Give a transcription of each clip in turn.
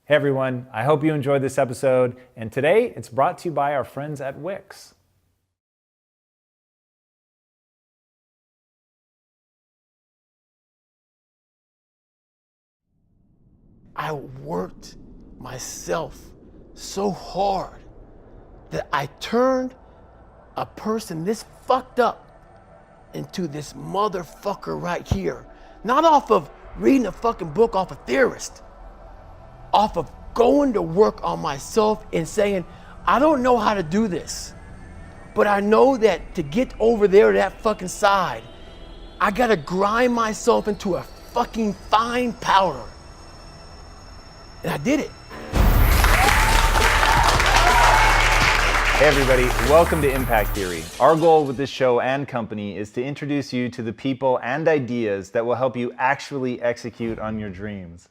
Hey everyone, I hope you enjoyed this episode, and today it's brought to you by our friends at Wix. I worked myself so hard that I turned a person this fucked up into this motherfucker right here. Not off of reading a fucking book off a theorist, off of going to work on myself and saying, I don't know how to do this, but I know that to get over there to that fucking side, I gotta grind myself into a fucking fine powder. And I did it. Hey everybody, welcome to Impact Theory. Our goal with this show and company is to introduce you to the people and ideas that will help you actually execute on your dreams.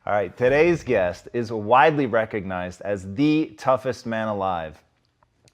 All right, today's guest is widely recognized as the toughest man alive.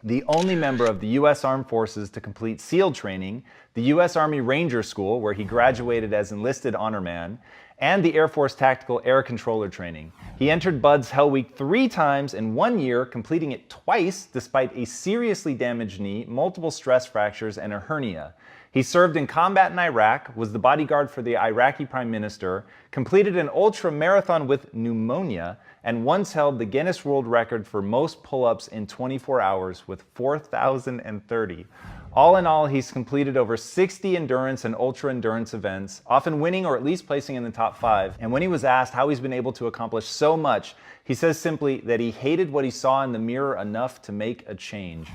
The only member of the U.S. Armed Forces to complete SEAL training, the U.S. Army Ranger School, where he graduated as enlisted honor man, and the Air Force Tactical Air Controller training. He entered Bud's Hell Week 3 times in 1 year, completing it twice despite a seriously damaged knee, multiple stress fractures, and a hernia. He served in combat in Iraq, was the bodyguard for the Iraqi Prime Minister, completed an ultra marathon with pneumonia, and once held the Guinness World Record for most pull-ups in 24 hours with 4,030. All in all, he's completed over 60 endurance and ultra-endurance events, often winning or at least placing in the top 5. And when he was asked how he's been able to accomplish so much, he says simply that he hated what he saw in the mirror enough to make a change.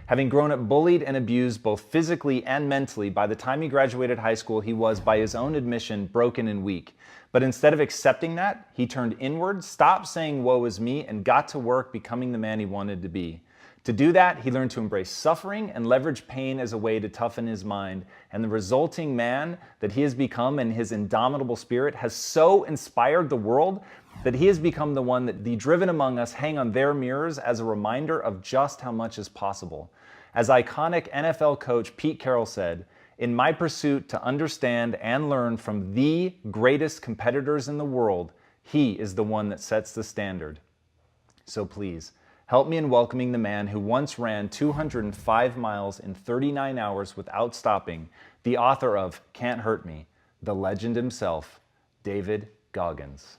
Having grown up bullied and abused both physically and mentally, by the time he graduated high school, he was, by his own admission, broken and weak. But instead of accepting that, he turned inward, stopped saying woe is me, and got to work becoming the man he wanted to be. To do that, he learned to embrace suffering and leverage pain as a way to toughen his mind. And the resulting man that he has become and his indomitable spirit has so inspired the world that he has become the one that the driven among us hang on their mirrors as a reminder of just how much is possible. As iconic NFL coach Pete Carroll said, "In my pursuit to understand and learn from the greatest competitors in the world, he is the one that sets the standard." So please, help me in welcoming the man who once ran 205 miles in 39 hours without stopping, the author of Can't Hurt Me, the legend himself, David Goggins.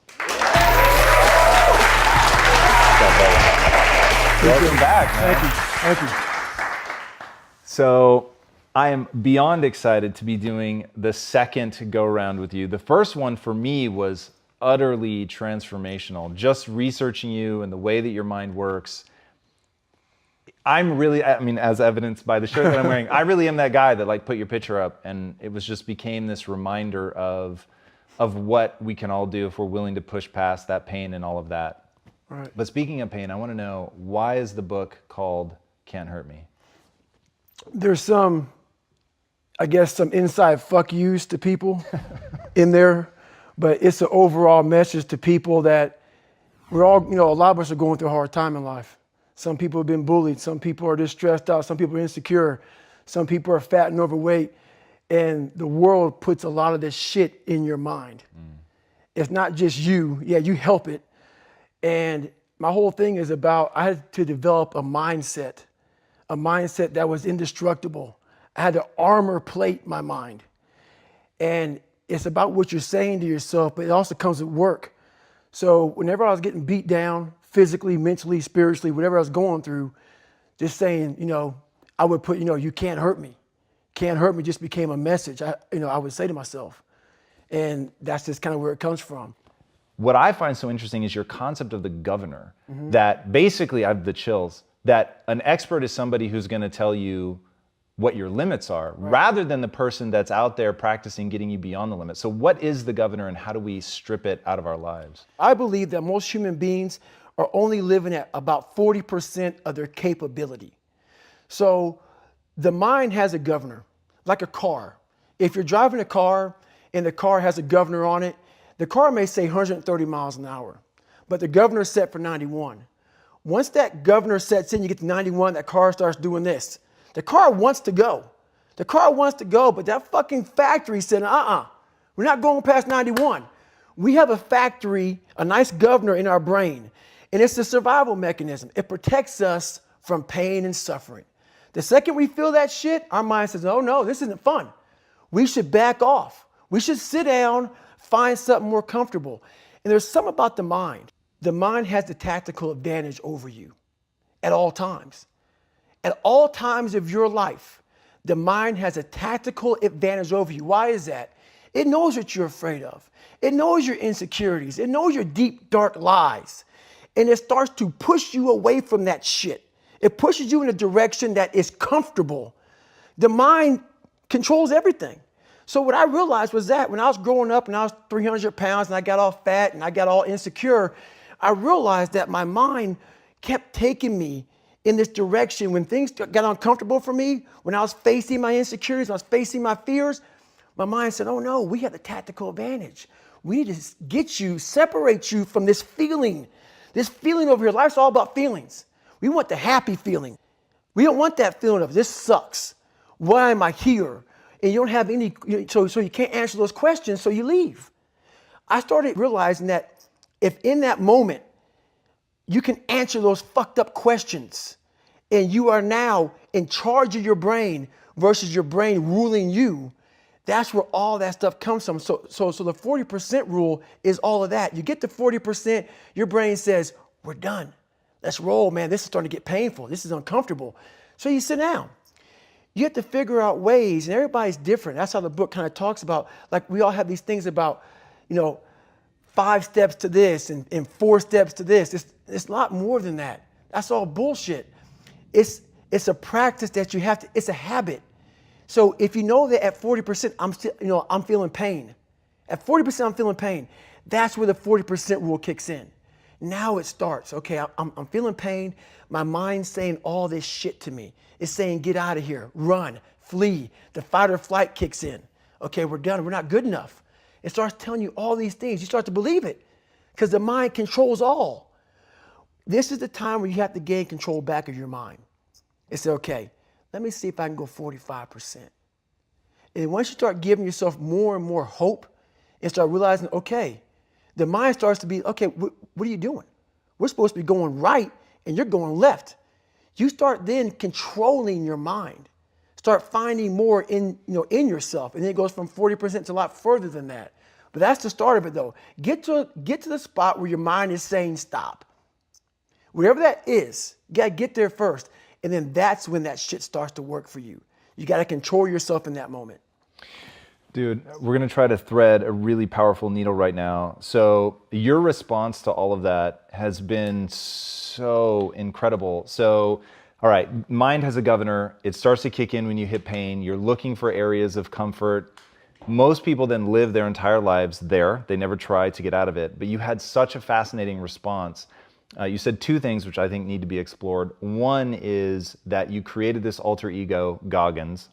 Welcome back, man. Thank you. So I am beyond excited to be doing the second go-around with you. The first one for me was utterly transformational. Just researching you and the way that your mind works. As evidenced by the shirt that I'm wearing, I really am that guy that put your picture up, and it became this reminder of what we can all do if we're willing to push past that pain and all of that. Right. But speaking of pain, I want to know, why is the book called Can't Hurt Me? There's some inside fuck yous to people in there, but it's an overall message to people that we're all, a lot of us are going through a hard time in life. Some people have been bullied. Some people are just stressed out. Some people are insecure. Some people are fat and overweight. And the world puts a lot of this shit in your mind. It's not just you. Yeah, you help it. And my whole thing is about, I had to develop a mindset that was indestructible. I had to armor plate my mind. And it's about what you're saying to yourself, but it also comes with work. So whenever I was getting beat down, physically, mentally, spiritually, whatever I was going through, just saying, I would put, you can't hurt me. Can't hurt me just became a message I would say to myself. And that's just kind of where it comes from. What I find so interesting is your concept of the governor, that basically, I have the chills, that an expert is somebody who's going to tell you what your limits are, rather than the person that's out there practicing getting you beyond the limit. So what is the governor, and how do we strip it out of our lives? I believe that most human beings are only living at about 40% of their capability. So the mind has a governor, like a car. If you're driving a car and the car has a governor on it, the car may say 130 miles an hour, but the governor's set for 91. Once that governor sets in, you get to 91, that car starts doing this. The car wants to go. The car wants to go, but that fucking factory said, we're not going past 91. We have a factory, a nice governor in our brain And it's a survival mechanism. It protects us from pain and suffering. The second we feel that shit, our mind says, oh no, this isn't fun. We should back off. We should sit down, find something more comfortable. And there's something about the mind. The mind has the tactical advantage over you at all times. At all times of your life, the mind has a tactical advantage over you. Why is that? It knows what you're afraid of. It knows your insecurities. It knows your deep, dark lies. And it starts to push you away from that shit. It pushes you in a direction that is comfortable. The mind controls everything. So what I realized was that when I was growing up and I was 300 pounds and I got all fat and I got all insecure, I realized that my mind kept taking me in this direction. When things got uncomfortable for me, when I was facing my insecurities, when I was facing my fears, my mind said, oh no, we have the tactical advantage. We need to get you, separate you from this feeling over here. Life's all about feelings. We want the happy feeling. We don't want that feeling of this sucks. Why am I here? And you don't have any, so you can't answer those questions, so you leave. I started realizing that if in that moment you can answer those fucked up questions and you are now in charge of your brain versus your brain ruling you, that's where all that stuff comes from. So the 40% rule is all of that. You get to 40%, your brain says, we're done. Let's roll, man. This is starting to get painful. This is uncomfortable. So you sit down. You have to figure out ways, and everybody's different. That's how the book kind of talks about, like we all have these things about, 5 steps to this and 4 steps to this. It's a lot more than that. That's all bullshit. It's a practice that you have to, it's a habit. So if you know that at 40%, I'm feeling pain. At 40%, I'm feeling pain. That's where the 40% rule kicks in. Now it starts. Okay, I'm feeling pain. My mind's saying all this shit to me. It's saying, get out of here, run, flee. The fight or flight kicks in. Okay, we're done. We're not good enough. It starts telling you all these things. You start to believe it because the mind controls all. This is the time where you have to gain control back of your mind. It's okay, let me see if I can go 45%. And once you start giving yourself more and more hope and start realizing, okay, the mind starts to be, okay, what are you doing? We're supposed to be going right and you're going left. You start then controlling your mind. Start finding more in yourself. And then it goes from 40% to a lot further than that. But that's the start of it though. Get to the spot where your mind is saying stop. Wherever that is, you gotta get there first. And then that's when that shit starts to work for you. You gotta control yourself in that moment. Dude, we're gonna try to thread a really powerful needle right now. So your response to all of that has been so incredible. So, all right, mind has a governor. It starts to kick in when you hit pain. You're looking for areas of comfort. Most people then live their entire lives there. They never try to get out of it. But you had such a fascinating response. You said 2 things which I think need to be explored. One is that you created this alter ego, Goggins,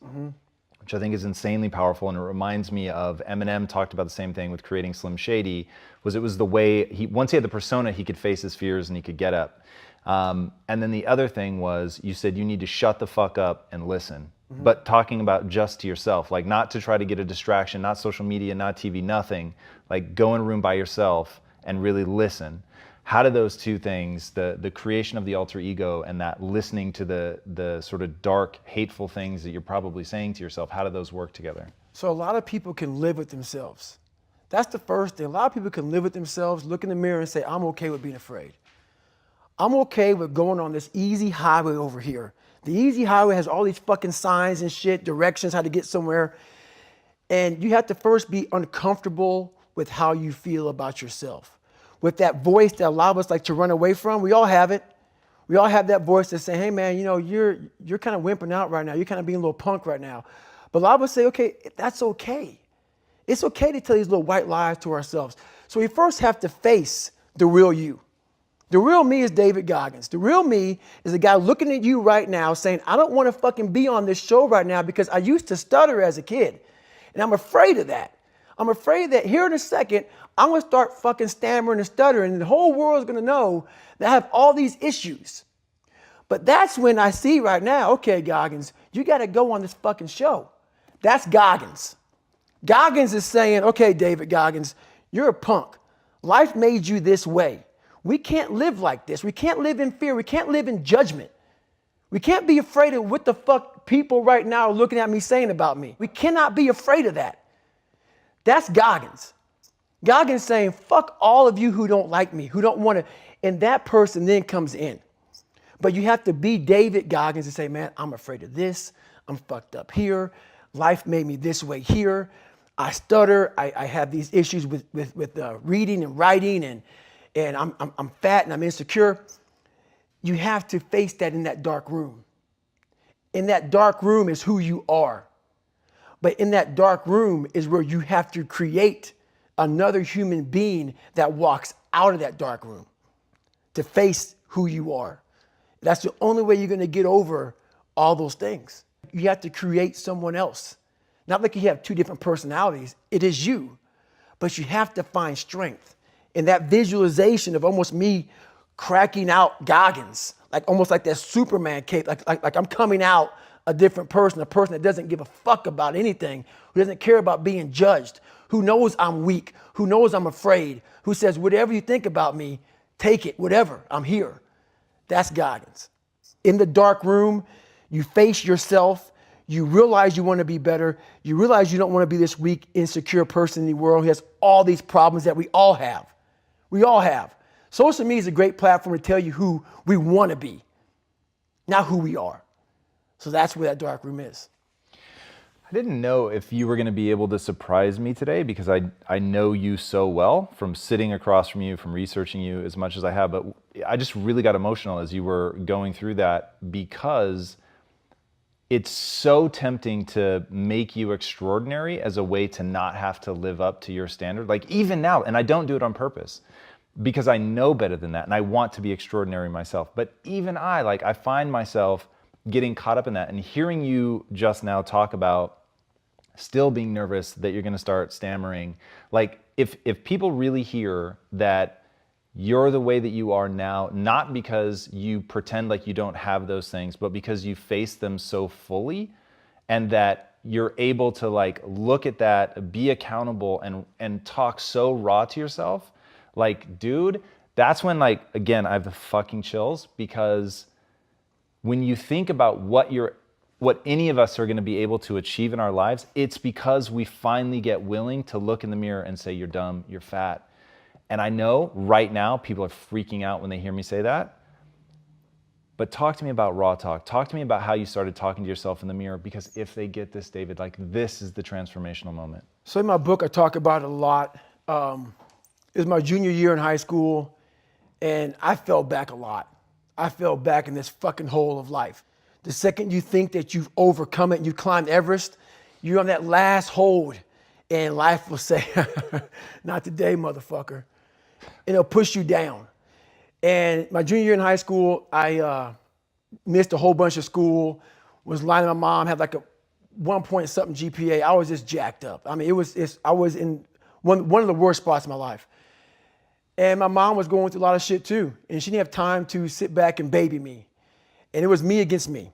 which I think is insanely powerful, and it reminds me of Eminem talked about the same thing with creating Slim Shady. It was the way once he had the persona, he could face his fears and he could get up. And then the other thing was you said you need to shut the fuck up and listen, but talking about just to yourself, like not to try to get a distraction, not social media, not TV, nothing. Like go in a room by yourself and really listen. How do those 2 things, the creation of the alter ego and that listening to the sort of dark, hateful things that you're probably saying to yourself, how do those work together? So a lot of people can live with themselves. That's the first thing. A lot of people can live with themselves, look in the mirror and say, I'm okay with being afraid. I'm okay with going on this easy highway over here. The easy highway has all these fucking signs and shit, directions, how to get somewhere. And you have to first be uncomfortable with how you feel about yourself. With that voice that a lot of us like to run away from. We all have it. We all have that voice that's saying, hey man, you're kind of wimping out right now. You're kind of being a little punk right now. But a lot of us say, okay, that's okay. It's okay to tell these little white lies to ourselves. So we first have to face the real you. The real me is David Goggins. The real me is a guy looking at you right now saying, I don't want to fucking be on this show right now because I used to stutter as a kid. And I'm afraid of that. I'm afraid that here in a second, I'm going to start fucking stammering and stuttering and the whole world is going to know that I have all these issues. But that's when I see right now, okay, Goggins, you got to go on this fucking show. That's Goggins. Goggins is saying, okay, David Goggins, you're a punk. Life made you this way. We can't live like this. We can't live in fear. We can't live in judgment. We can't be afraid of what the fuck people right now are looking at me saying about me. We cannot be afraid of that. That's Goggins. Goggins saying, fuck all of you who don't like me, who don't want to, and that person then comes in. But you have to be David Goggins and say, man, I'm afraid of this. I'm fucked up here. Life made me this way here. I stutter. I have these issues with reading and writing, and I'm fat and I'm insecure. You have to face that in that dark room. In that dark room is who you are. But in that dark room is where you have to create another human being that walks out of that dark room to face who you are. That's the only way you're going to get over all those things. You have to create someone else. Not like you have two different personalities. It is you. But you have to find strength. And that visualization of almost me cracking out Goggins, like almost like that Superman cape, like I'm coming out a different person, a person that doesn't give a fuck about anything, who doesn't care about being judged, who knows I'm weak, who knows I'm afraid, who says, whatever you think about me, take it, whatever, I'm here. That's Goggins. In the dark room, you face yourself, you realize you want to be better, you realize you don't want to be this weak, insecure person in the world who has all these problems that we all have. We all have. Social media is a great platform to tell you who we want to be, not who we are. So that's where that dark room is. I didn't know if you were going to be able to surprise me today because I know you so well from sitting across from you, from researching you as much as I have, but I just really got emotional as you were going through that because it's so tempting to make you extraordinary as a way to not have to live up to your standard. Like even now, and I don't do it on purpose because I know better than that and I want to be extraordinary myself. But even I find myself getting caught up in that and hearing you just now talk about still being nervous that you're going to start stammering. Like if people really hear that you're the way that you are now, not because you pretend like you don't have those things, but because you face them so fully and that you're able to like look at that, be accountable and talk so raw to yourself, like, dude, that's when like, again, I have the fucking chills because when you think about what any of us are going to be able to achieve in our lives, it's because we finally get willing to look in the mirror and say, you're dumb, you're fat. And I know right now people are freaking out when they hear me say that. But talk to me about raw talk. Talk to me about how you started talking to yourself in the mirror, because if they get this, David, like this is the transformational moment. So in my book, I talk about it a lot. It was my junior year in high school, and I fell back a lot. I fell back in this fucking hole of life. The second you think that you've overcome it and you climbed Everest, you're on that last hold and life will say, not today, motherfucker. And it'll push you down. And my junior year in high school, I missed a whole bunch of school, was lying to my mom, had like a 1 point something GPA. I was just jacked up. I mean, I was in one of the worst spots in my life. And my mom was going through a lot of shit too. And she didn't have time to sit back and baby me. And it was me against me.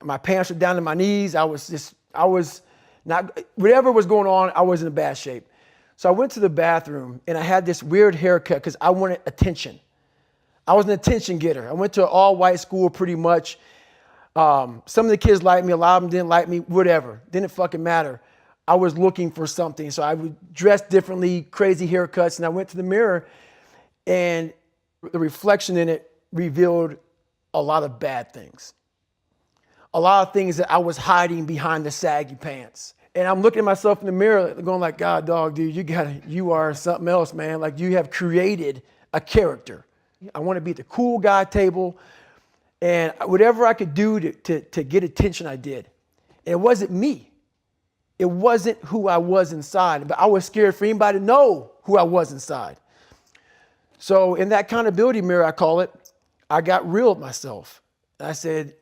My pants were down to my knees. I was not, whatever was going on, I was in a bad shape. So I went to the bathroom and I had this weird haircut because I wanted attention. I was an attention getter. I went to an all white school pretty much. Some of the kids liked me, a lot of them didn't like me, whatever. Didn't fucking matter. I was looking for something. So I would dress differently, crazy haircuts. And I went to the mirror and the reflection in it revealed a lot of bad things. A lot of things that I was hiding behind the saggy pants. And I'm looking at myself in the mirror going like, God, dog, dude, you are something else, man. Like you have created a character. I want to be at the cool guy table. And whatever I could do to get attention, I did. And it wasn't me. It wasn't who I was inside. But I was scared for anybody to know who I was inside. So in that accountability mirror, I call it, I got real with myself. I said,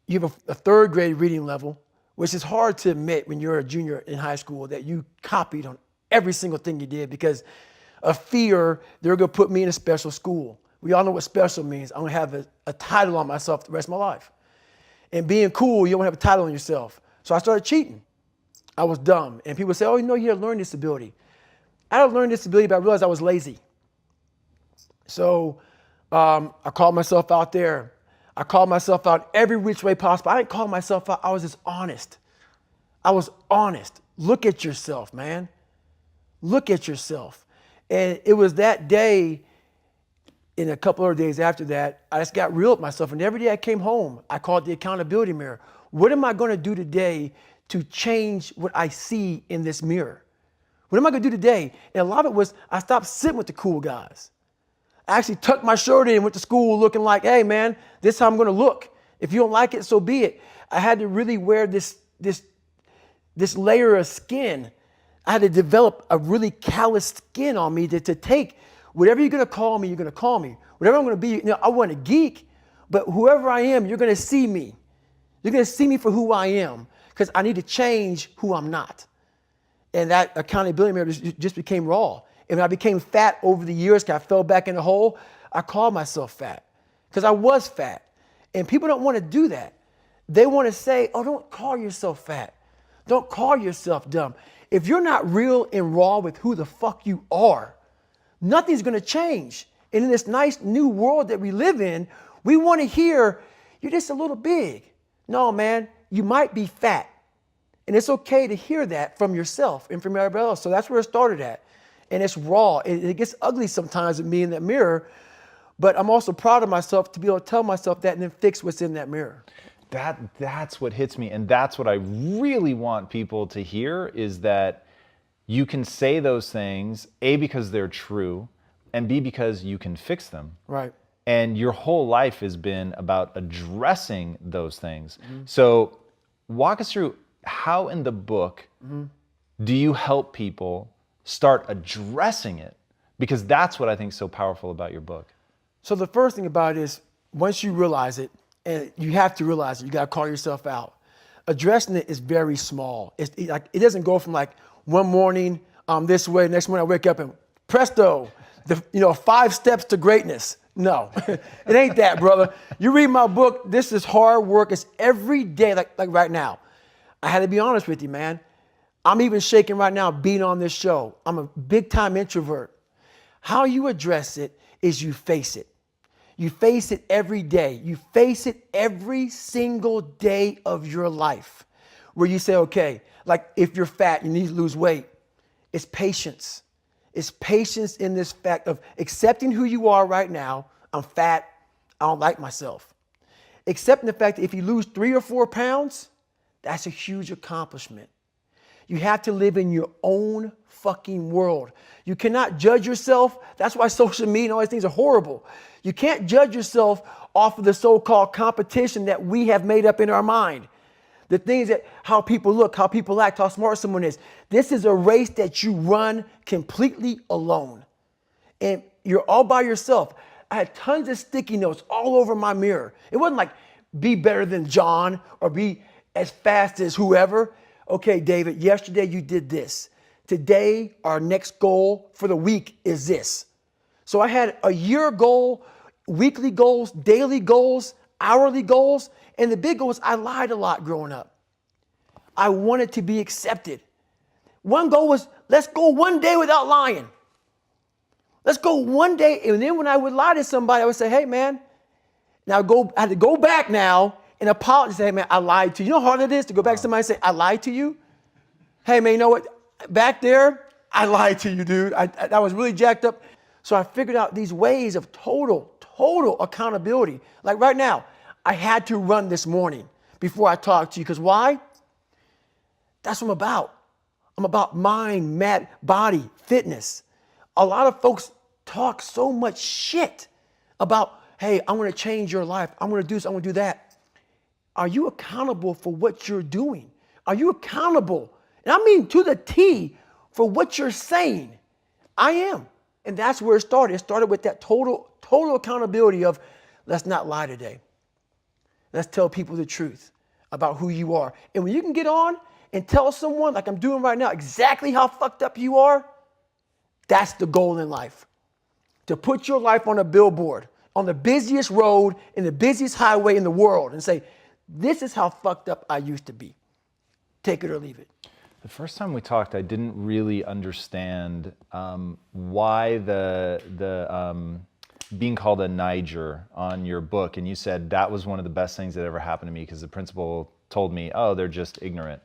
you have a third grade reading level, which is hard to admit when you're a junior in high school that you copied on every single thing you did because of fear they're going to put me in a special school. We all know what special means. I'm going to have a title on myself the rest of my life. And being cool, you don't have a title on yourself. So I started cheating. I was dumb. And people say, oh, you know, you have a learning disability. I had a learning disability, but I realized I was lazy. So I called myself out there. I called myself out every which way possible. I didn't call myself out. I was just honest. I was honest. Look at yourself, man. Look at yourself. And it was that day, in a couple of days after that, I just got real with myself. And every day I came home, I called the accountability mirror. What am I going to do today to change what I see in this mirror? What am I going to do today? And a lot of it was I stopped sitting with the cool guys. I actually tucked my shirt in and went to school looking like, hey, man, this is how I'm going to look. If you don't like it, so be it. I had to really wear this layer of skin. I had to develop a really callous skin on me to take whatever you're going to call me, you're going to call me. Whatever I'm going to be, I wasn't a geek, but whoever I am, you're going to see me. You're going to see me for who I am because I need to change who I'm not. And that accountability mirror just became raw. And when I became fat over the years, because I fell back in the hole, I called myself fat because I was fat. And people don't want to do that. They want to say, oh, don't call yourself fat. Don't call yourself dumb. If you're not real and raw with who the fuck you are, nothing's going to change. And in this nice new world that we live in, we want to hear, you're just a little big. No, man, you might be fat. And it's okay to hear that from yourself and from everybody else. So that's where it started at. And it's raw. It gets ugly sometimes with me in that mirror. But I'm also proud of myself to be able to tell myself that and then fix what's in that mirror. That's what hits me. And that's what I really want people to hear is that you can say those things, A, because they're true, and B, because you can fix them. Right. And your whole life has been about addressing those things. Mm-hmm. So walk us through how in the book do you help people start addressing it? Because that's what I think is so powerful about your book. So the first thing about it is once you realize it, and you have to realize it, you got to call yourself out. Addressing it is very small. It doesn't go from like one morning this way, next morning I wake up and presto, 5 steps to greatness. No, it ain't that, brother. You read my book, this is hard work. It's every day, like right now. I had to be honest with you, man. I'm even shaking right now being on this show. I'm a big time introvert. How you address it is you face it. You face it every day. You face it every single day of your life where you say, okay, like if you're fat, you need to lose weight. It's patience. It's patience in this fact of accepting who you are right now. I'm fat. I don't like myself. Accepting the fact that if you lose 3 or 4 pounds, that's a huge accomplishment. You have to live in your own fucking world. You cannot judge yourself. That's why social media and all these things are horrible. You can't judge yourself off of the so-called competition that we have made up in our mind. The things that, how people look, how people act, how smart someone is. This is a race that you run completely alone. And you're all by yourself. I had tons of sticky notes all over my mirror. It wasn't like be better than John or be as fast as whoever. Okay, David, yesterday you did this. Today, our next goal for the week is this. So I had a year goal, weekly goals, daily goals, hourly goals, and the big goal was I lied a lot growing up. I wanted to be accepted. One goal was, let's go one day without lying. Let's go one day. And then when I would lie to somebody, I would say, hey, man, now I had to go back now and apologize. Say, hey, man, I lied to you. You know how hard it is to go back to somebody and say, I lied to you? Hey, man, you know what? Back there, I lied to you, dude. I was really jacked up. So I figured out these ways of total accountability. Like right now, I had to run this morning before I talked to you. Because why? That's what I'm about. I'm about mind, body, fitness. A lot of folks talk so much shit about, hey, I'm going to change your life. I'm going to do this. I'm going to do that. Are you accountable for what you're doing? Are you accountable? And I mean to the T for what you're saying. I am. And that's where it started. It started with that total accountability of let's not lie today. Let's tell people the truth about who you are. And when you can get on and tell someone, like I'm doing right now, exactly how fucked up you are, that's the goal in life. To put your life on a billboard, on the busiest road, in the busiest highway in the world, and say, this is how fucked up I used to be. Take it or leave it. The first time we talked, I didn't really understand why the being called a Niger on your book, and you said that was one of the best things that ever happened to me because the principal told me, oh, they're just ignorant.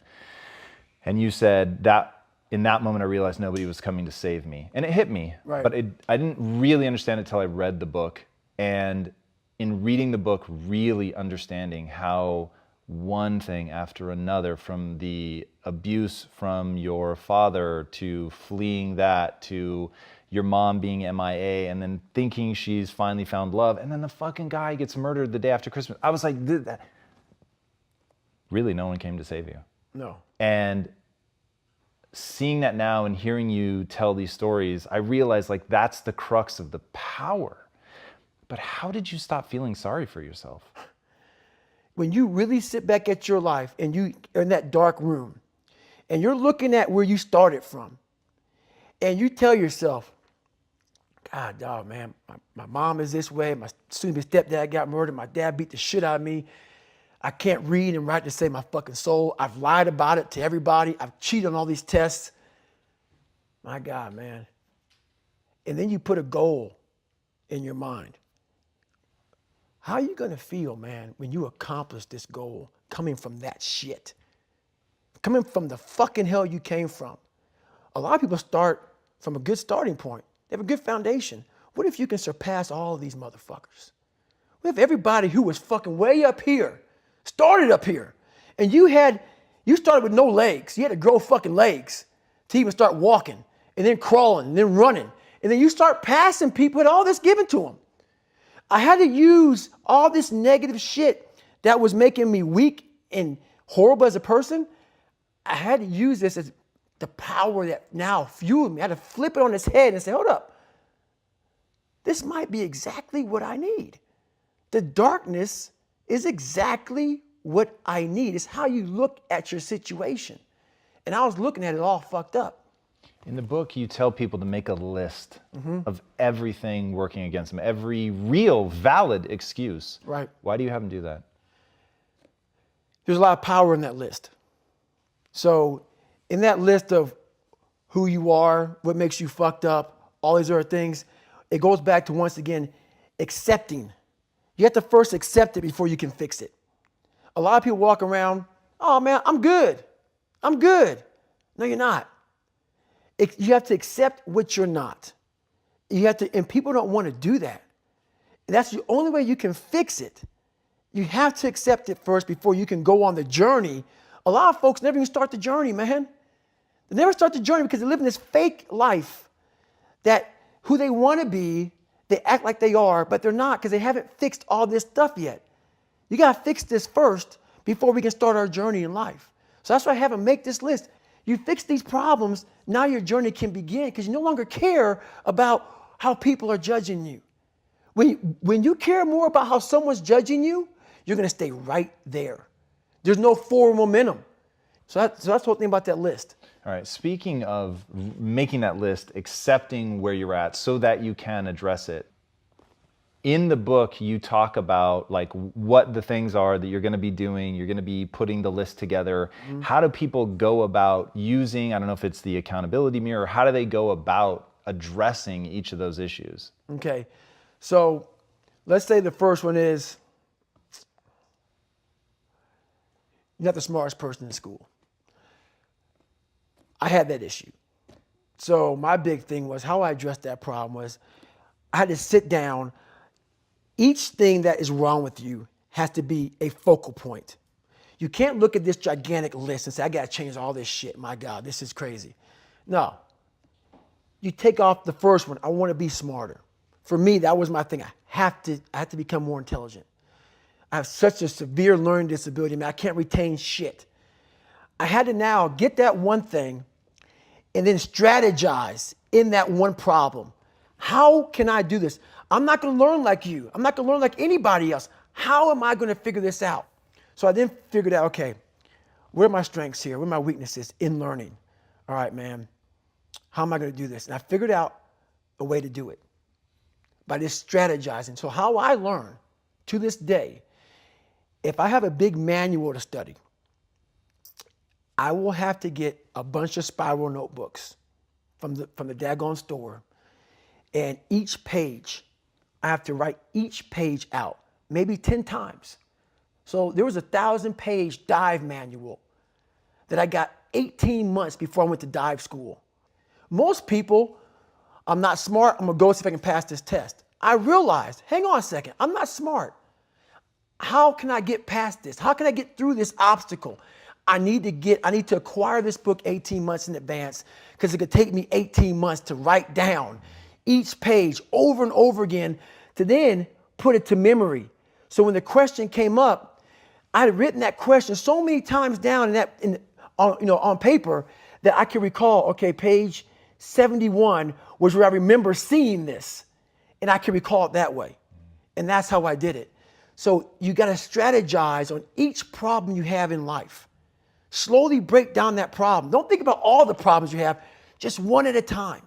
And you said that in that moment I realized nobody was coming to save me. And it hit me, Right. but I didn't really understand it till I read the book. And in reading the book, really understanding how one thing after another, from the abuse from your father to fleeing that to your mom being MIA and then thinking she's finally found love, and then the fucking guy gets murdered the day after Christmas. I was like, really, no one came to save you. No. And seeing that now and hearing you tell these stories, I realized like that's the crux of the power. But how did you stop feeling sorry for yourself? When you really sit back at your life and you are in that dark room and you're looking at where you started from and you tell yourself, God, dog, man, my mom is this way. My soon-to-be stepdad got murdered. My dad beat the shit out of me. I can't read and write to save my fucking soul. I've lied about it to everybody. I've cheated on all these tests. My God, man. And then you put a goal in your mind. How are you going to feel, man, when you accomplish this goal coming from that shit? Coming from the fucking hell you came from. A lot of people start from a good starting point. They have a good foundation. What if you can surpass all of these motherfuckers? What if everybody who was fucking way up here started up here? And you started with no legs. You had to grow fucking legs to even start walking and then crawling and then running. And then you start passing people with all this given to them. I had to use all this negative shit that was making me weak and horrible as a person. I had to use this as the power that now fueled me. I had to flip it on its head and say, hold up. This might be exactly what I need. The darkness is exactly what I need. It's how you look at your situation. And I was looking at it all fucked up. In the book, you tell people to make a list of everything working against them, every real, valid excuse. Right. Why do you have them do that? There's a lot of power in that list. So in that list of who you are, what makes you fucked up, all these other things, it goes back to, once again, accepting. You have to first accept it before you can fix it. A lot of people walk around, oh man, I'm good. I'm good. No, you're not. You have to accept what you're not. You have to, and people don't want to do that. And that's the only way you can fix it. You have to accept it first before you can go on the journey. A lot of folks never even start the journey, man. They never start the journey because they live in this fake life that who they want to be, they act like they are, but they're not because they haven't fixed all this stuff yet. You got to fix this first before we can start our journey in life. So that's why I have them make this list. You fix these problems, now your journey can begin because you no longer care about how people are judging you. When you care more about how someone's judging you, you're going to stay right there. There's no forward momentum. So that's the whole thing about that list. All right, speaking of making that list, accepting where you're at so that you can address it. In the book, you talk about like what the things are that you're going to be doing. You're going to be putting the list together. How do people go about using, I don't know if it's the accountability mirror, how do they go about addressing each of those issues? Okay, so let's say the first one is you're not the smartest person in school. I had that issue. So my big thing was how I addressed that problem was I had to sit down. Each thing that is wrong with you has to be a focal point. You can't look at this gigantic list and say, I got to change all this shit. My God, this is crazy. No. You take off the first one. I want to be smarter. For me, that was my thing. I have to become more intelligent. I have such a severe learning disability. I mean, I can't retain shit. I had to now get that one thing and then strategize in that one problem. How can I do this? I'm not going to learn like you. I'm not going to learn like anybody else. How am I going to figure this out? So I then figured out, okay, where are my strengths here? Where are my weaknesses in learning? All right, man, how am I going to do this? And I figured out a way to do it by just strategizing. So how I learn to this day, if I have a big manual to study, I will have to get a bunch of spiral notebooks from the daggone store. And each page, I have to write each page out, maybe 10 times. So there was a 1,000-page dive manual that I got 18 months before I went to dive school. Most people, I'm not smart, I'm gonna go see if I can pass this test. I realized, hang on a second, I'm not smart. How can I get past this? How can I get through this obstacle? I need to acquire this book 18 months in advance because it could take me 18 months to write down each page over and over again to then put it to memory. So when the question came up, I had written that question so many times down on paper that I can recall, okay, page 71 was where I remember seeing this, and I can recall it that way. And that's how I did it. So you got to strategize on each problem you have in life. Slowly break down that problem. Don't think about all the problems you have, just one at a time.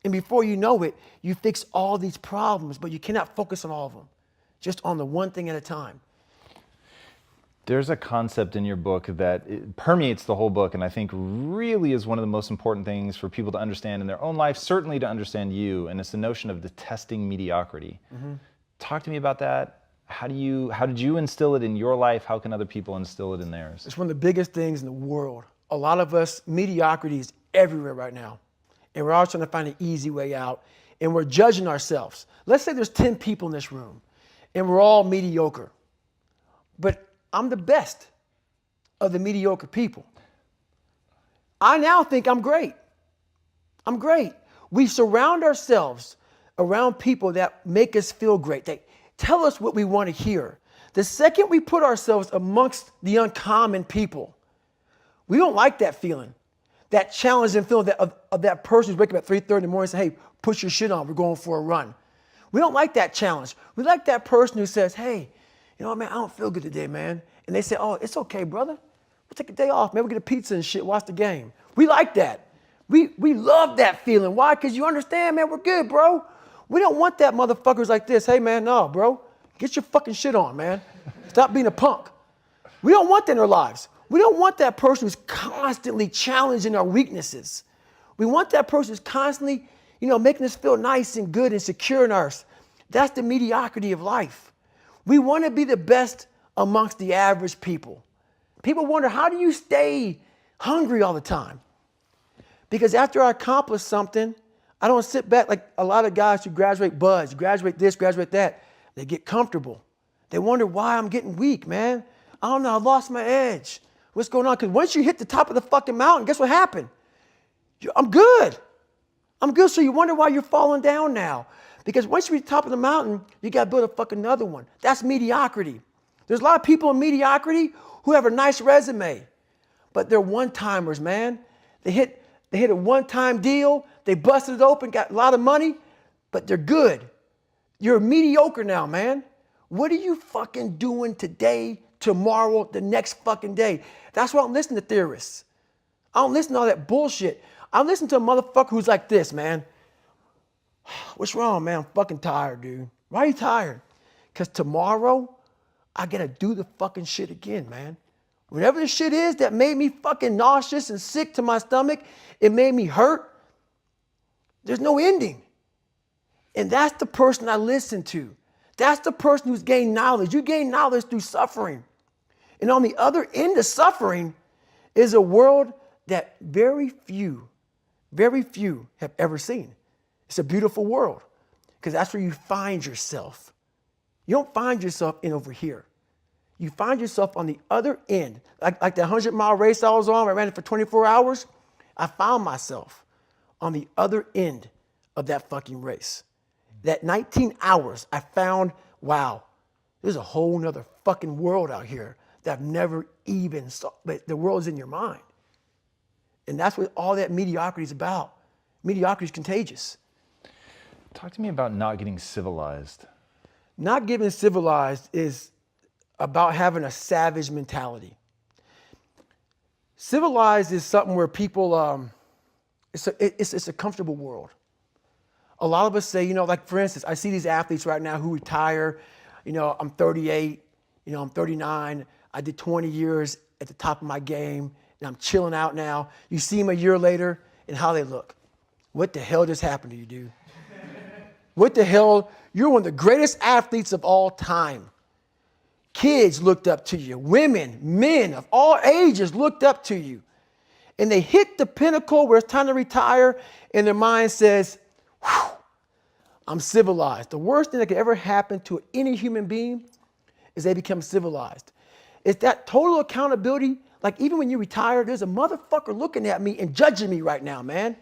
And before you know it, you fix all these problems, but you cannot focus on all of them, just on the one thing at a time. There's a concept in your book that it permeates the whole book, and I think really is one of the most important things for people to understand in their own life, certainly to understand you, and it's the notion of detesting mediocrity. Mm-hmm. Talk to me about that. How did you instill it in your life? How can other people instill it in theirs? It's one of the biggest things in the world. A lot of us, mediocrity is everywhere right now. And we're all trying to find an easy way out. And we're judging ourselves. Let's say there's 10 people in this room and we're all mediocre. But I'm the best of the mediocre people. I now think I'm great. I'm great. We surround ourselves around people that make us feel great. They tell us what we want to hear. The second we put ourselves amongst the uncommon people, we don't like that feeling, that challenging feeling of that person who's waking up at 3:30 in the morning and say, hey, put your shit on, we're going for a run. We don't like that challenge. We like that person who says, hey, you know what, man, I don't feel good today, man. And they say, oh, it's okay, brother. We'll take a day off, man. We'll get a pizza and shit, watch the game. We like that. We love that feeling. Why? Because you understand, man, we're good, bro. We don't want that motherfuckers like this. Hey, man, no, bro. Get your fucking shit on, man. Stop being a punk. We don't want that in our lives. We don't want that person who's constantly challenging our weaknesses. We want that person who's constantly, making us feel nice and good and secure in ours. That's the mediocrity of life. We want to be the best amongst the average people. People wonder, how do you stay hungry all the time? Because after I accomplish something, I don't sit back like a lot of guys who graduate buds, graduate this, graduate that. They get comfortable. They wonder why I'm getting weak, man. I don't know, I lost my edge. What's going on? Because once you hit the top of the fucking mountain, guess what happened? I'm good. I'm good. So you wonder why you're falling down now. Because once you reach the top of the mountain, you got to build a fucking another one. That's mediocrity. There's a lot of people in mediocrity who have a nice resume, but they're one-timers, man. They hit a one-time deal. They busted it open, got a lot of money, but they're good. You're mediocre now, man. What are you fucking doing today, tomorrow, the next fucking day? That's why I don't listen to theorists. I don't listen to all that bullshit. I listen to a motherfucker who's like this, man. What's wrong, man? I'm fucking tired, dude. Why are you tired? Because tomorrow, I got to do the fucking shit again, man. Whatever the shit is that made me fucking nauseous and sick to my stomach, it made me hurt. There's no ending. And that's the person I listen to. That's the person who's gained knowledge. You gain knowledge through suffering. And on the other end of suffering is a world that very few have ever seen. It's a beautiful world because that's where you find yourself. You don't find yourself in over here. You find yourself on the other end. Like the 100-mile race I was on, I ran it for 24 hours. I found myself on the other end of that fucking race. That 19 hours, I found, wow, there's a whole nother fucking world out here that I've never even saw. But the world is in your mind. And that's what all that mediocrity is about. Mediocrity is contagious. Talk to me about not getting civilized. Not getting civilized is about having a savage mentality. Civilized is something where people, it's a comfortable world. A lot of us say, like for instance, I see these athletes right now who retire, I'm 38, I'm 39, I did 20 years at the top of my game, and I'm chilling out now. You see them a year later and how they look. What the hell just happened to you, dude? What the hell? You're one of the greatest athletes of all time. Kids looked up to you. Women, men of all ages looked up to you. And they hit the pinnacle where it's time to retire, and their mind says, whew, I'm civilized. The worst thing that could ever happen to any human being is they become civilized. It's that total accountability. Like even when you retire, there's a motherfucker looking at me and judging me right now, man.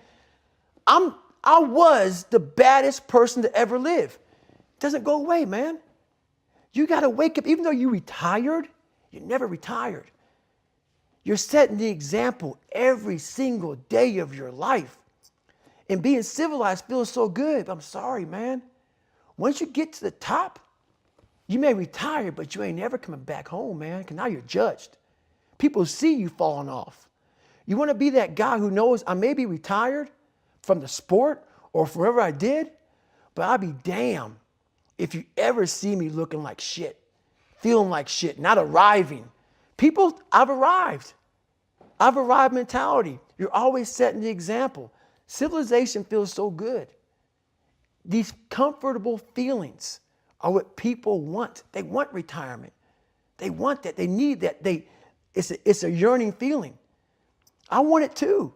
I was the baddest person to ever live. It doesn't go away, man. You got to wake up. Even though you retired, you never retired. You're setting the example every single day of your life. And being civilized feels so good. But I'm sorry, man. Once you get to the top, you may retire, but you ain't never coming back home, man, because now you're judged. People see you falling off. You want to be that guy who knows I may be retired from the sport or from wherever I did, but I'll be damned if you ever see me looking like shit, feeling like shit, not arriving. People, I've arrived. I've arrived mentality. You're always setting the example. Civilization feels so good. These comfortable feelings are what people want. They want retirement. They want that. They need that. It's a yearning feeling. I want it too.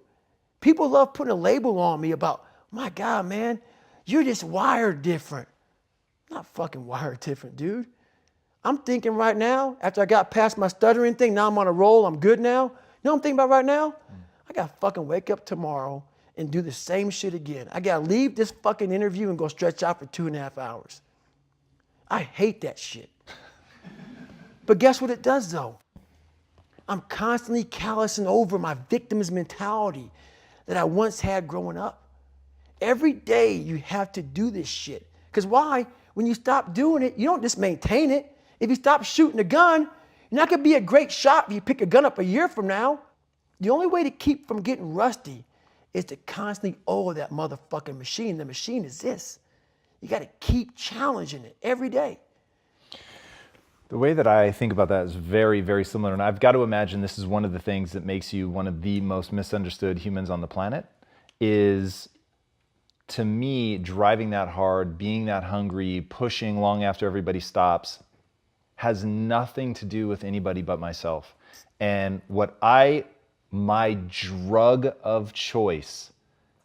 People love putting a label on me about, my God, man, you're just wired different. I'm not fucking wired different, dude. I'm thinking right now, after I got past my stuttering thing, now I'm on a roll, I'm good now. You know what I'm thinking about right now? I gotta fucking wake up tomorrow and do the same shit again. I gotta leave this fucking interview and go stretch out for 2.5 hours. I hate that shit. But guess what it does though? I'm constantly callousing over my victim's mentality that I once had growing up. Every day you have to do this shit. Because why? When you stop doing it, you don't just maintain it. If you stop shooting a gun, you're not gonna be a great shot if you pick a gun up a year from now. The only way to keep from getting rusty is to constantly oil that motherfucking machine. The machine is this. You gotta keep challenging it every day. The way that I think about that is very, very similar. And I've got to imagine this is one of the things that makes you one of the most misunderstood humans on the planet is, to me, driving that hard, being that hungry, pushing long after everybody stops, has nothing to do with anybody but myself. And my drug of choice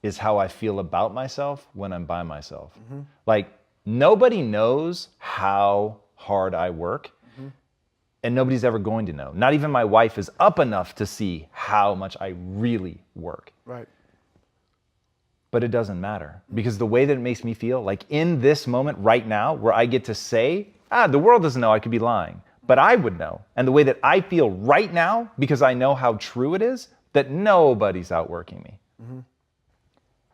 is how I feel about myself when I'm by myself. Mm-hmm. Like, nobody knows how hard I work. And nobody's ever going to know. Not even my wife is up enough to see how much I really work. Right. But it doesn't matter, because the way that it makes me feel, like in this moment right now, where I get to say, the world doesn't know, I could be lying, but I would know. And the way that I feel right now, because I know how true it is, that nobody's outworking me. Mm-hmm.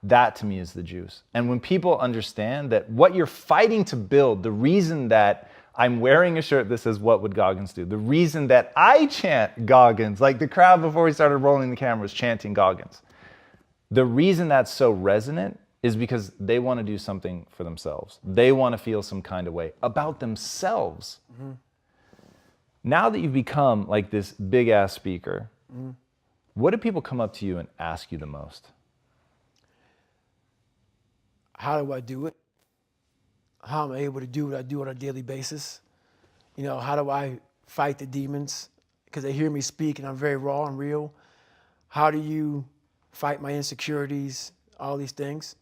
That to me is the juice. And when people understand that what you're fighting to build, the reason that I'm wearing a shirt that says, "What would Goggins do?" The reason that I chant Goggins, like the crowd before we started rolling the camera was chanting Goggins. The reason that's so resonant is because they want to do something for themselves. They want to feel some kind of way about themselves. Mm-hmm. Now that you've become like this big ass speaker, mm-hmm. What do people come up to you and ask you the most? How do I do it? How am I able to do what I do on a daily basis? You know, how do I fight the demons? Because they hear me speak and I'm very raw and real. How do you fight my insecurities? All these things.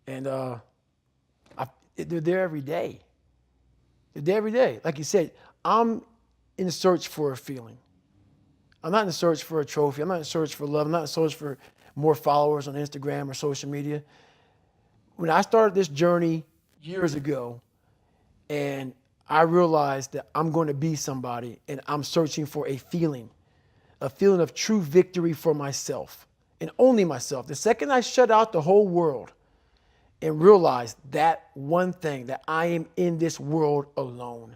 And they're there every day. They're there every day. Like you said, I'm in search for a feeling. I'm not in search for a trophy. I'm not in search for love. I'm not in search for more followers on Instagram or social media. When I started this journey years ago, and I realized that I'm going to be somebody, and I'm searching for a feeling of true victory for myself, and only myself. The second I shut out the whole world and realized that one thing, that I am in this world alone.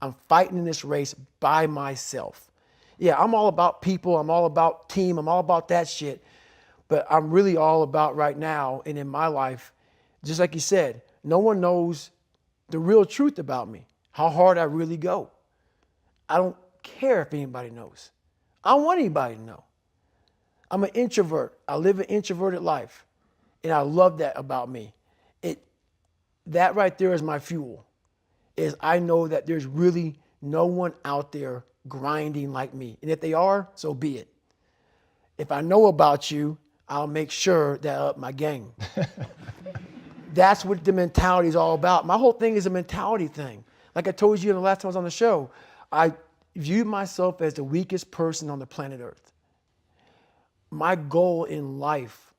I'm fighting in this race by myself. Yeah, I'm all about people. I'm all about team. I'm all about that shit. But I'm really all about right now and in my life, just like you said, no one knows the real truth about me, how hard I really go. I don't care if anybody knows. I don't want anybody to know. I'm an introvert. I live an introverted life, and I love that about me. that right there is my fuel. Is I know that there's really no one out there grinding like me. And if they are, so be it. If I know about you, I'll make sure that I up my game. That's what the mentality is all about. My whole thing is a mentality thing. Like I told you the last time I was on the show, I viewed myself as the weakest person on the planet Earth. My goal in life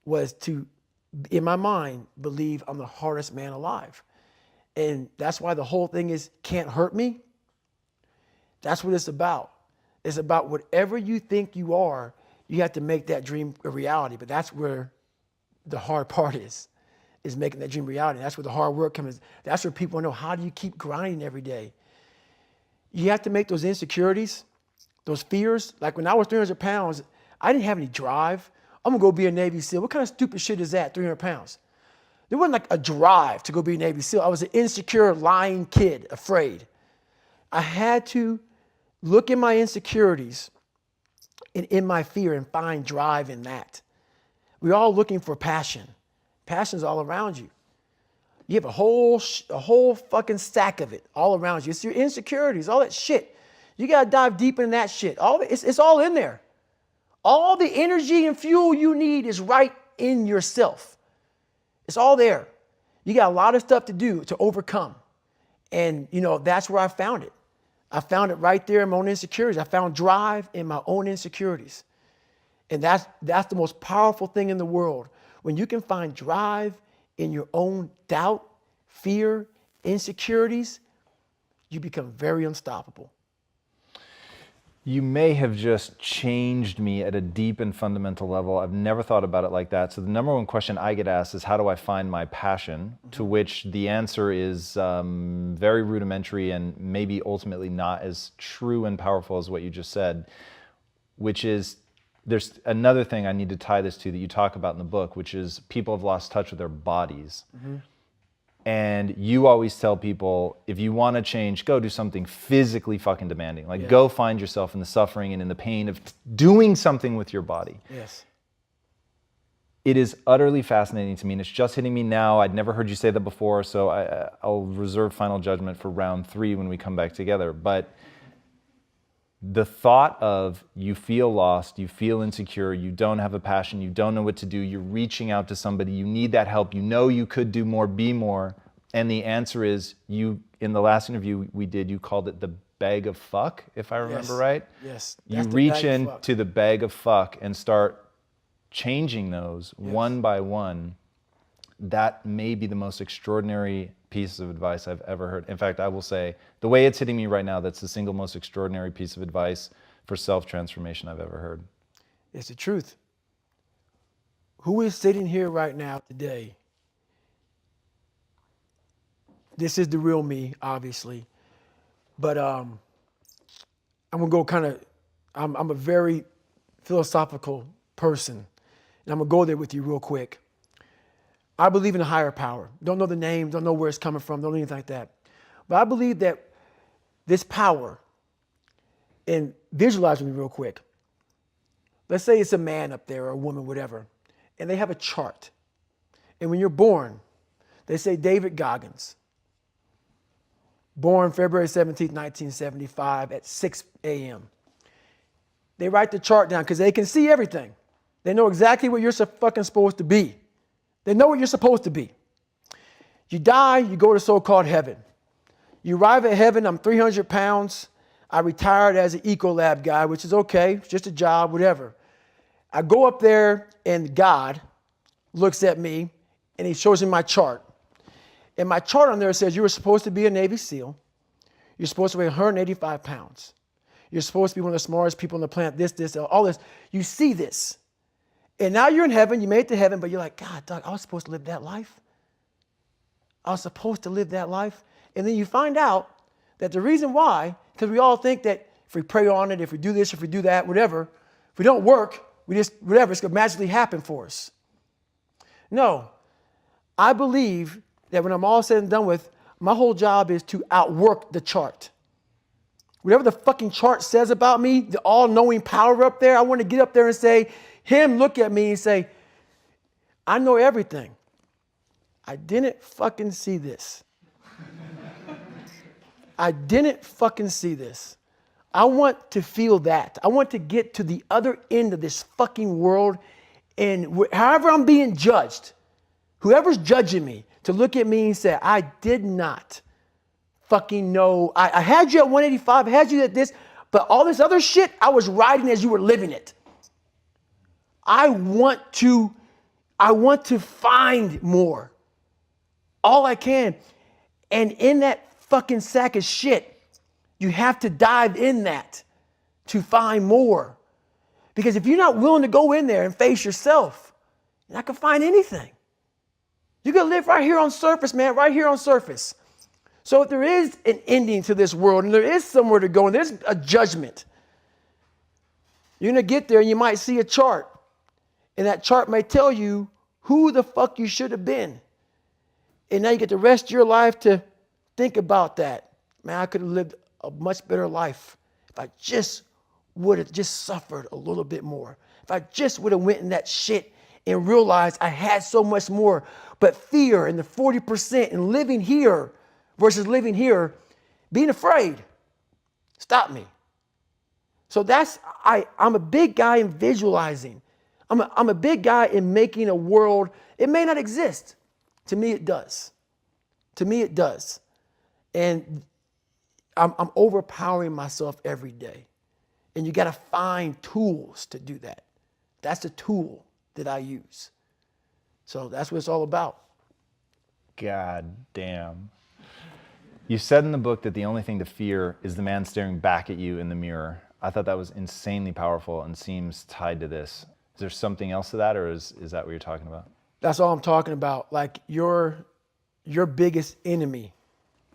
was to, in my mind, believe I'm the hardest man alive. And that's why the whole thing is can't hurt me. That's what it's about. It's about whatever you think you are, you have to make that dream a reality. But that's where the hard part is making that dream reality. That's where the hard work comes. That's where people know, how do you keep grinding every day? You have to make those insecurities, those fears. Like when I was 300 pounds, I didn't have any drive. I'm gonna go be a Navy SEAL. What kind of stupid shit is that, 300 pounds? There wasn't like a drive to go be a Navy SEAL. I was an insecure, lying kid, afraid. I had to look at my insecurities and in my fear and find drive in that. We're all looking for passion. Passion's all around you. You have a whole fucking stack of it all around you. It's your insecurities, all that shit. You gotta dive deep in that shit. It's all in there. All the energy and fuel you need is right in yourself. It's all there. You got a lot of stuff to do to overcome. And that's where I found it. I found it right there in my own insecurities. I found drive in my own insecurities. And that's the most powerful thing in the world. When you can find drive in your own doubt, fear, insecurities, you become very unstoppable. You may have just changed me at a deep and fundamental level. I've never thought about it like that. So the number one question I get asked is, how do I find my passion? Mm-hmm. To which the answer is very rudimentary and maybe ultimately not as true and powerful as what you just said, which is, there's another thing I need to tie this to that you talk about in the book, which is people have lost touch with their bodies. Mm-hmm. And you always tell people, if you want to change, go do something physically fucking demanding. Like, go find yourself in the suffering and in the pain of doing something with your body. Yes. It is utterly fascinating to me, and it's just hitting me now. I'd never heard you say that before, so I'll reserve final judgment for round 3 when we come back together. But the thought of you feel lost, you feel insecure, you don't have a passion, you don't know what to do, you're reaching out to somebody, you need that help, you know you could do more, be more, and the answer is, you, in the last interview we did, you called it the bag of fuck, if I remember right? Yes. You reach into the bag of fuck and start changing those one by one. That may be the most extraordinary piece of advice I've ever heard. In fact, I will say, the way it's hitting me right now, that's the single most extraordinary piece of advice for self-transformation I've ever heard. It's the truth. Who is sitting here right now today? This is the real me, obviously. But I'm going to go kind of, I'm a very philosophical person. And I'm going to go there with you real quick. I believe in a higher power. Don't know the name, don't know where it's coming from, don't know anything like that. But I believe that this power, and visualize with me real quick. Let's say it's a man up there or a woman, whatever, and they have a chart. And when you're born, they say David Goggins, born February 17th, 1975 at 6 a.m. They write the chart down because they can see everything. They know exactly what you're fucking supposed to be. They know what you're supposed to be. You die, you go to so-called heaven. You arrive at heaven, I'm 300 pounds. I retired as an Ecolab guy, which is okay. It's just a job, whatever. I go up there and God looks at me and he shows me my chart. And my chart on there says you were supposed to be a Navy SEAL. You're supposed to weigh 185 pounds. You're supposed to be one of the smartest people on the planet, this, all this. You see this. And now you're in heaven, you made it to heaven, but you're like, God, Doug, I was supposed to live that life. I was supposed to live that life. And then you find out that the reason why, because we all think that if we pray on it, if we do this, if we do that, whatever, if we don't work, we just, whatever, it's going to magically happen for us. No, I believe that when I'm all said and done with, my whole job is to outwork the chart. Whatever the fucking chart says about me, the all-knowing power up there, I want to get up there and say, him look at me and say, I know everything. I didn't fucking see this. I didn't fucking see this. I want to feel that. I want to get to the other end of this fucking world, and however I'm being judged, whoever's judging me, to look at me and say, I did not fucking know. I had you at 185, I had you at this, but all this other shit, I was riding as you were living it. I want to find more. All I can. And in that fucking sack of shit, you have to dive in that to find more. Because if you're not willing to go in there and face yourself, you're not gonna find anything. You're gonna live right here on surface, man, right here on surface. So if there is an ending to this world and there is somewhere to go and there's a judgment, you're gonna get there and you might see a chart. And that chart may tell you who the fuck you should have been. And now you get the rest of your life to think about that. Man, I could have lived a much better life if I just would have just suffered a little bit more. If I just would have went in that shit and realized I had so much more. But fear and the 40% and living here versus living here, being afraid, stopped me. So I'm a big guy in visualizing. I'm a big guy in making a world. It may not exist. To me, it does. To me, it does. And I'm overpowering myself every day. And you got to find tools to do that. That's the tool that I use. So that's what it's all about. God damn. You said in the book that the only thing to fear is the man staring back at you in the mirror. I thought that was insanely powerful and seems tied to this. Is there something else to that, or is that what you're talking about? That's all I'm talking about. Like your biggest enemy,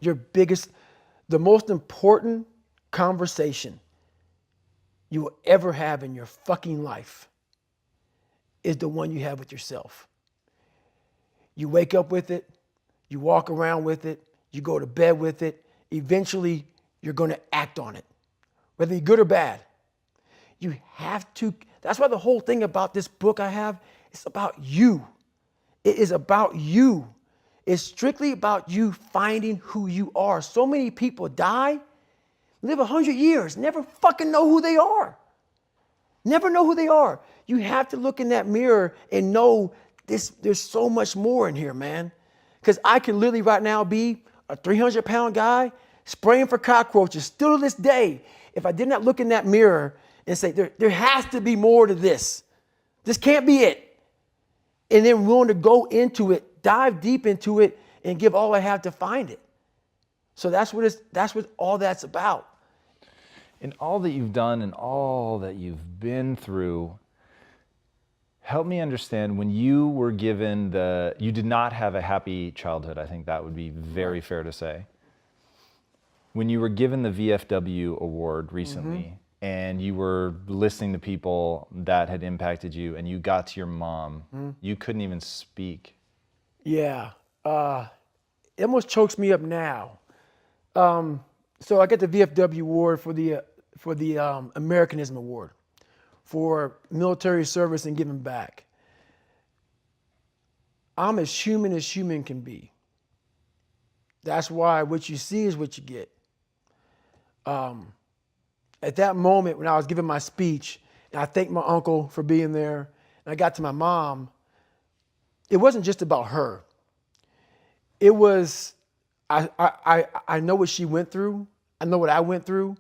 the most important conversation you will ever have in your fucking life is the one you have with yourself. You wake up with it, you walk around with it, you go to bed with it. Eventually, you're going to act on it, whether you're good or bad. You have to. That's why the whole thing about this book I have, it's about you. It is about you. It's strictly about you finding who you are. So many people die, live 100 years, never fucking know who they are. Never know who they are. You have to look in that mirror and know there's so much more in here, man. Because I can literally right now be a 300-pound guy spraying for cockroaches still to this day. If I did not look in that mirror and say, there has to be more to this. This can't be it. And then willing to go into it, dive deep into it, and give all I have to find it. So that's what all that's about. In all that you've done and all that you've been through, help me understand, when you were given you did not have a happy childhood. I think that would be very fair to say. When you were given the VFW award recently, and you were listening to people that had impacted you, and you got to your mom, you couldn't even speak. Yeah, it almost chokes me up now. So I get the VFW award for the Americanism Award for military service and giving back. I'm as human can be. That's why what you see is what you get. At that moment when I was giving my speech, and I thanked my uncle for being there, and I got to my mom, it wasn't just about her. It was, I know what she went through. I know what I went through.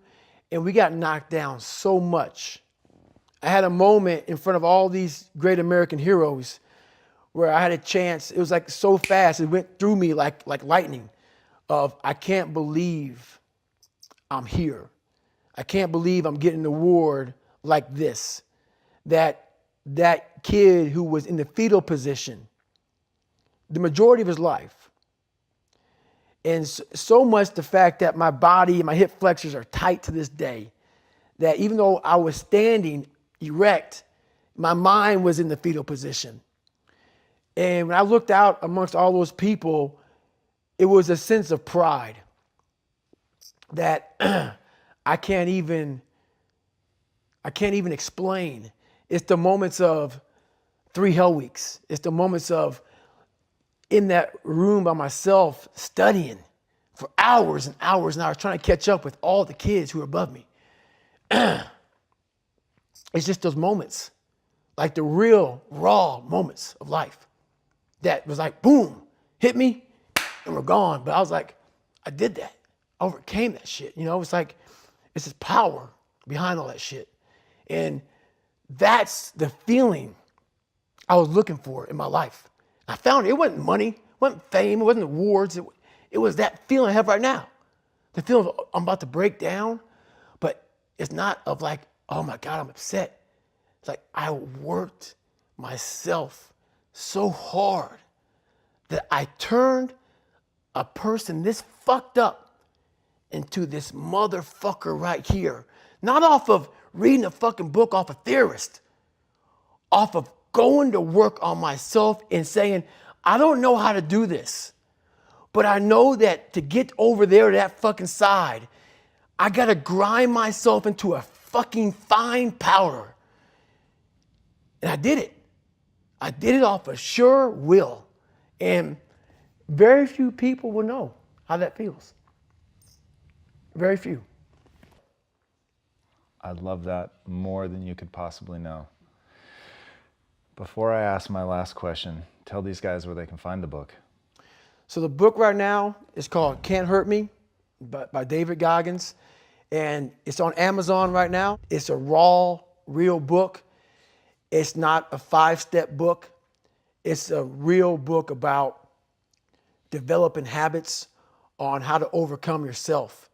And we got knocked down so much. I had a moment in front of all these great American heroes where I had a chance. It was like so fast. It went through me like lightning of, I can't believe I'm here. I can't believe I'm getting an award like this. That kid who was in the fetal position the majority of his life. And so much the fact that my body and my hip flexors are tight to this day, that even though I was standing erect, my mind was in the fetal position. And when I looked out amongst all those people, it was a sense of pride that I can't even explain. It's the moments of 3 hell weeks. It's the moments of in that room by myself studying for hours and hours and hours, trying to catch up with all the kids who are above me. It's just those moments, like the real raw moments of life that was like, boom, hit me and we're gone. But I was like, I did that. I overcame that shit. You know, it's like, it's this power behind all that shit. And that's the feeling I was looking for in my life. I found it. It wasn't money, it wasn't fame, it wasn't awards. It was that feeling I have right now. The feeling of I'm about to break down, but it's not of like, oh my God, I'm upset. It's like I worked myself so hard that I turned a person this fucked up into this motherfucker right here. Not off of reading a fucking book off a theorist, off of going to work on myself and saying, I don't know how to do this, but I know that to get over there to that fucking side, I gotta grind myself into a fucking fine powder. And I did it. I did it off of sure will. And very few people will know how that feels. Very few. I love that more than you could possibly know. Before I ask my last question, tell these guys where they can find the book. So the book right now is called Can't Hurt Me by David Goggins. And it's on Amazon right now. It's a raw, real book. It's not a 5-step book. It's a real book about developing habits on how to overcome yourself.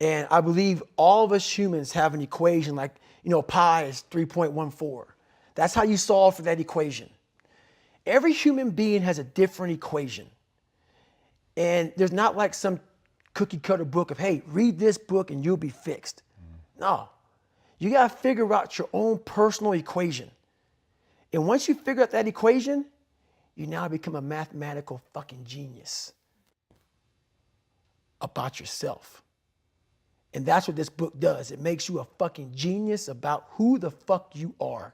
And I believe all of us humans have an equation like, pi is 3.14. That's how you solve for that equation. Every human being has a different equation. And there's not like some cookie cutter book of, hey, read this book and you'll be fixed. No, you got to figure out your own personal equation. And once you figure out that equation, you now become a mathematical fucking genius about yourself. And that's what this book does. It makes you a fucking genius about who the fuck you are.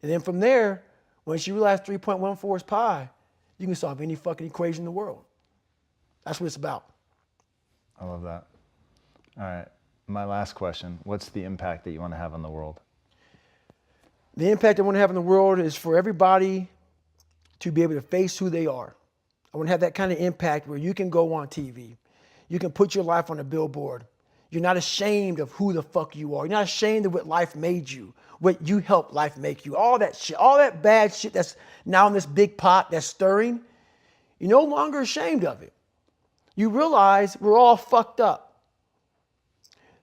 And then from there, once you realize 3.14 is pi, you can solve any fucking equation in the world. That's what it's about. I love that. All right, my last question. What's the impact that you want to have on the world? The impact I want to have in the world is for everybody to be able to face who they are. I want to have that kind of impact where you can go on TV. You can put your life on a billboard. You're not ashamed of who the fuck you are. You're not ashamed of what life made you, what you helped life make you. All that shit, all that bad shit that's now in this big pot that's stirring, you're no longer ashamed of it. You realize we're all fucked up.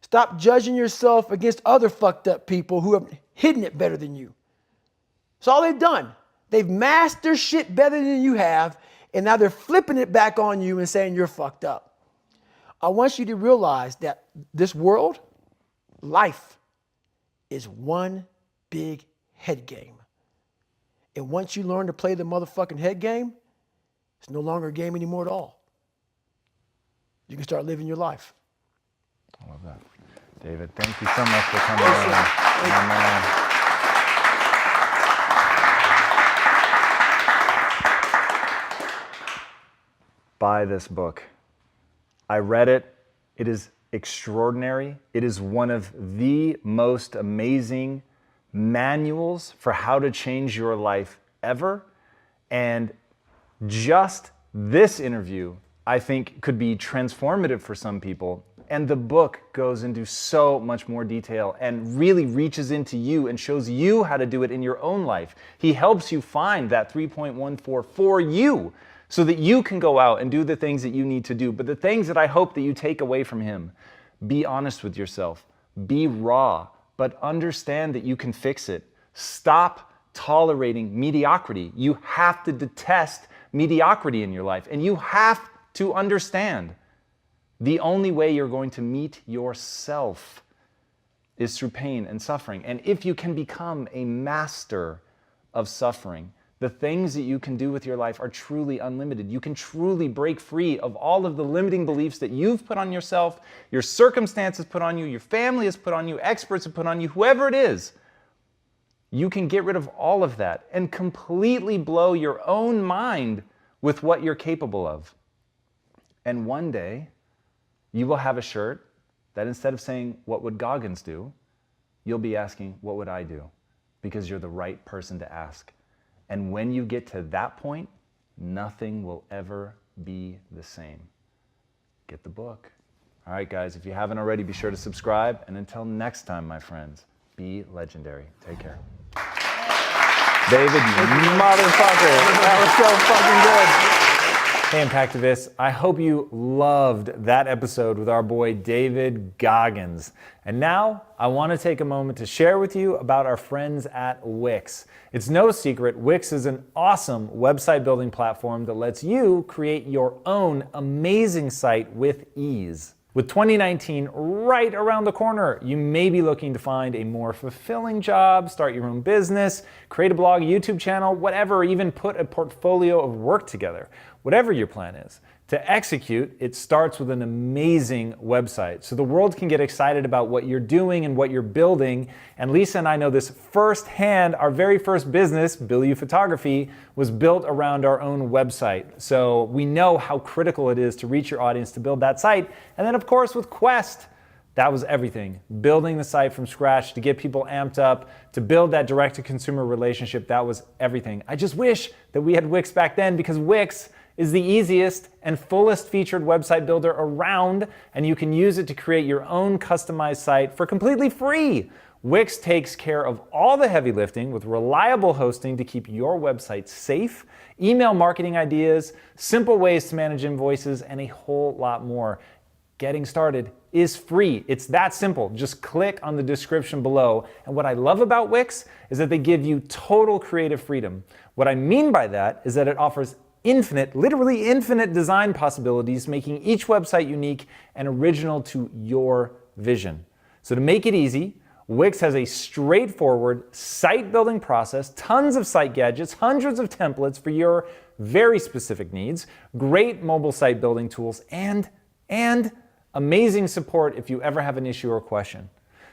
Stop judging yourself against other fucked up people who have hidden it better than you. That's all they've done. They've masked their shit better than you have, and now they're flipping it back on you and saying you're fucked up. I want you to realize that this world, life, is one big head game. And once you learn to play the motherfucking head game, it's no longer a game anymore at all. You can start living your life. I love that. David, thank you so much for coming on. My man. Buy this book. I read it. It is extraordinary. It is one of the most amazing manuals for how to change your life ever. And just this interview, I think, could be transformative for some people. And the book goes into so much more detail and really reaches into you and shows you how to do it in your own life. He helps you find that 3.14 for you so that you can go out and do the things that you need to do. But the things that I hope that you take away from him, be honest with yourself, be raw, but understand that you can fix it. Stop tolerating mediocrity. You have to detest mediocrity in your life, and you have to understand the only way you're going to meet yourself is through pain and suffering. And if you can become a master of suffering, the things that you can do with your life are truly unlimited. You can truly break free of all of the limiting beliefs that you've put on yourself, your circumstances put on you, your family has put on you, experts have put on you, whoever it is. You can get rid of all of that and completely blow your own mind with what you're capable of. And one day, you will have a shirt that instead of saying, what would Goggins do? You'll be asking, what would I do? Because you're the right person to ask. And when you get to that point, nothing will ever be the same. Get the book. All right, guys, if you haven't already, be sure to subscribe. And until next time, my friends, be legendary. Take care. David, you motherfucker. That was so fucking good. Hey, Impactivists, I hope you loved that episode with our boy David Goggins. And now I want to take a moment to share with you about our friends at Wix. It's no secret, Wix is an awesome website building platform that lets you create your own amazing site with ease. With 2019 right around the corner, you may be looking to find a more fulfilling job, start your own business, create a blog, YouTube channel, whatever, or even put a portfolio of work together. Whatever your plan is. To execute, it starts with an amazing website. So the world can get excited about what you're doing and what you're building. And Lisa and I know this firsthand. Our very first business, Bill U Photography, was built around our own website. So we know how critical it is to reach your audience to build that site. And then of course with Quest, that was everything. Building the site from scratch to get people amped up, to build that direct-to-consumer relationship, that was everything. I just wish that we had Wix back then, because Wix is the easiest and fullest featured website builder around, and you can use it to create your own customized site for completely free. Wix takes care of all the heavy lifting with reliable hosting to keep your website safe, email marketing ideas, simple ways to manage invoices, and a whole lot more. Getting started is free. It's that simple. Just click on the description below. And what I love about Wix is that they give you total creative freedom. What I mean by that is that it offers infinite, literally infinite design possibilities, making each website unique and original to your vision. So to make it easy, Wix has a straightforward site building process, tons of site gadgets, hundreds of templates for your very specific needs, great mobile site building tools, and amazing support if you ever have an issue or question.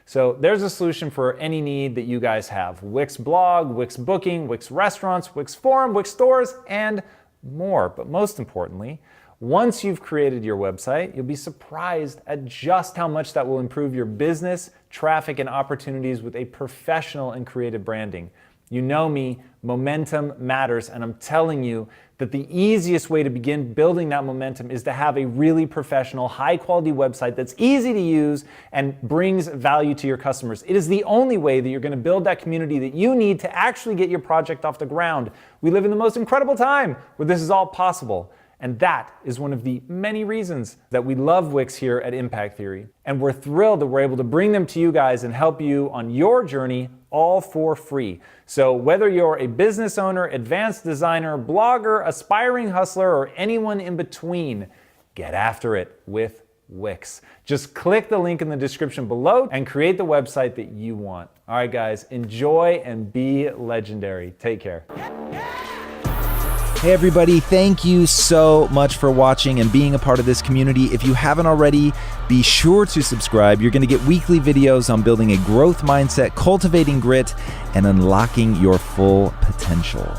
So there's a solution for any need that you guys have. Wix blog, Wix booking, Wix restaurants, Wix forum, Wix stores, and more. But most importantly, once you've created your website, you'll be surprised at just how much that will improve your business, traffic, and opportunities with a professional and creative branding. You know me, momentum matters, and I'm telling you that the easiest way to begin building that momentum is to have a really professional, high-quality website that's easy to use and brings value to your customers. It is the only way that you're going to build that community that you need to actually get your project off the ground. We live in the most incredible time where this is all possible. And that is one of the many reasons that we love Wix here at Impact Theory. And we're thrilled that we're able to bring them to you guys and help you on your journey all for free. So whether you're a business owner, advanced designer, blogger, aspiring hustler, or anyone in between, get after it with Wix. Just click the link in the description below and create the website that you want. All right, guys, enjoy and be legendary. Take care. Hey everybody, thank you so much for watching and being a part of this community. If you haven't already, be sure to subscribe. You're going to get weekly videos on building a growth mindset, cultivating grit, and unlocking your full potential.